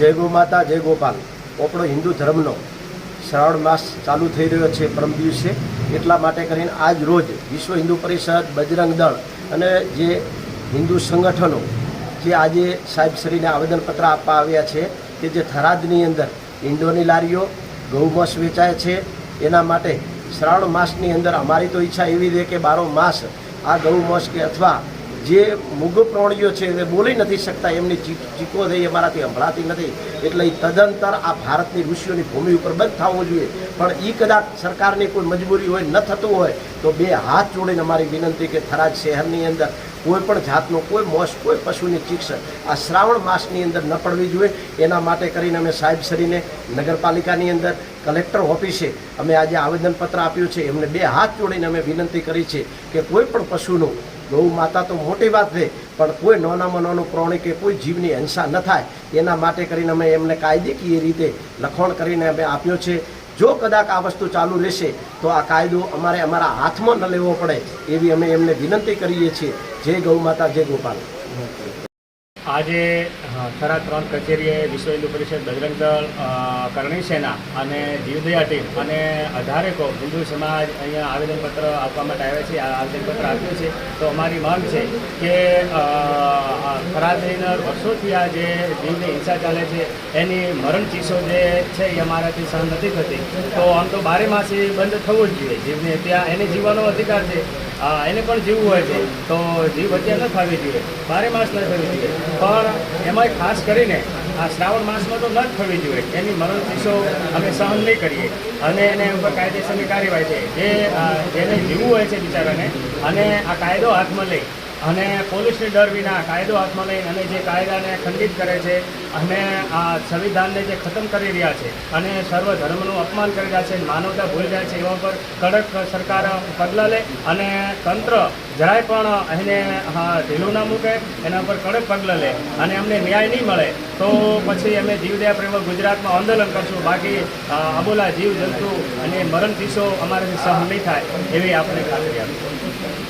जय गौ माता जय गोपाल। આપણો હિન્દુ ધર્મનો શ્રાવણ માસ ચાલુ થઈ રહ્યો છે પરમ દિવસે, એટલા માટે કરીને આજ રોજ વિશ્વ હિન્દુ પરિષદ, બજરંગ દળ અને જે હિન્દુ સંગઠનો જે આજે સાહેબશ્રીને આવેદનપત્ર આપવા આવ્યા છે કે જે થરાદની અંદર ઈંડોની લારીઓ ગૌમાંસ વેચાય છે, એના માટે શ્રાવણ માસની અંદર અમારી તો ઈચ્છા એવી છે કે બારો માસ આ ગૌમાંસ કે અથવા જે મૂગ પ્રાણીઓ છે એ બોલી નથી શકતા, એમની ચીકો થઈ અમારાથી સંભળાતી નથી, એટલે એ તદંતર આ ભારતની ઋષિઓની ભૂમિ ઉપર બંધ થવું જોઈએ। પણ એ કદાચ સરકારની કોઈ મજબૂરી હોય, ન થતું હોય તો બે હાથ જોડીને અમારી વિનંતી કે થરાદ શહેરની અંદર કોઈ પણ જાતનો કોઈ મોસ, કોઈ પશુની ચીક્સ આ શ્રાવણ માસની અંદર ન પડવી જોઈએ। એના માટે કરીને અમે સાહેબશ્રીને નગરપાલિકાની અંદર કલેક્ટર ઓફિસે અમે આજે આવેદનપત્ર આપ્યું છે। એમને બે હાથ જોડીને અમે વિનંતી કરી છે કે કોઈ પણ પશુનું, ગૌ માતા તો મોટી વાત છે, પણ કોઈ નાનામાં નાનું પ્રાણી કે કોઈ જીવની હિંસા ન થાય એના માટે કરીને અમે એમને કાયદેકીય રીતે લખાણ કરીને અમે આપ્યો છે। જો કદાચ આ વસ્તુ ચાલુ રહેશે તો આ કાયદો અમારા હાથમાં ન લેવો પડે એવી અમે એમને વિનંતી કરીએ છીએ। જય ગૌ માતા જય ગોપાલ। આજે થરાદ પ્રાંત કચેરીએ વિશ્વ હિન્દુ પરિષદ, બજરંગ દળ, કરણી સેના અને જીવદયા ટીમ અને 18 હિન્દુ સમાજ અહીંયા આવેદનપત્ર આપવા માટે આવ્યા છે। આ આવેદનપત્ર આપ્યું છે તો અમારી માંગ છે કે થરાદની અંદર વર્ષોથી આ જે જીવની હિંસા ચાલે છે એની મરણ ચીસો જે છે એ અમારાથી સહન નથી થતી, તો આમ તો 12 માસે બંધ થવું જ જોઈએ। જીવને ત્યાં એને જીવવાનો અધિકાર છે, એને પણ જીવવું હોય છે, તો જીવ હત્યા ન થવી જોઈએ, 12 માસ ન થવી જોઈએ, પણ એમાં ખાસ કરીને આ શ્રાવણ માસમાં તો ન જ થવી જોઈએ। એની મરણ ચીસો અમે સહન નહીં કરીએ અને એને ઉપર કાયદેસરની કાર્યવાહી છે, જેને જીવવું હોય છે બિચારાને, અને આ કાયદો હાથમાં લઈ અને પોલીસની ડર વિના કાયદો હાથમાં લઈને અને જે કાયદાને ખંડિત કરે છે અને આ સંવિધાનને જે ખતમ કરી રહ્યા છે અને સર્વ ધર્મનું અપમાન કરી રહ્યા છે, માનવતા ભૂલી જાય છે, એવા પર કડક સરકાર પગલાં લે અને તંત્ર જરાય પણ એને ઢીલું ના મૂકે, એના પર કડક પગલાં લે અને અમને ન્યાય નહીં મળે તો પછી અમે જીવદયા પ્રેમક ગુજરાતમાં આંદોલન કરશું। બાકી અબોલા જીવ જંતુ અને મરણ ચીસો અમારાથી સહન નહીં થાય એવી આપણે ખાતરી આપીશું।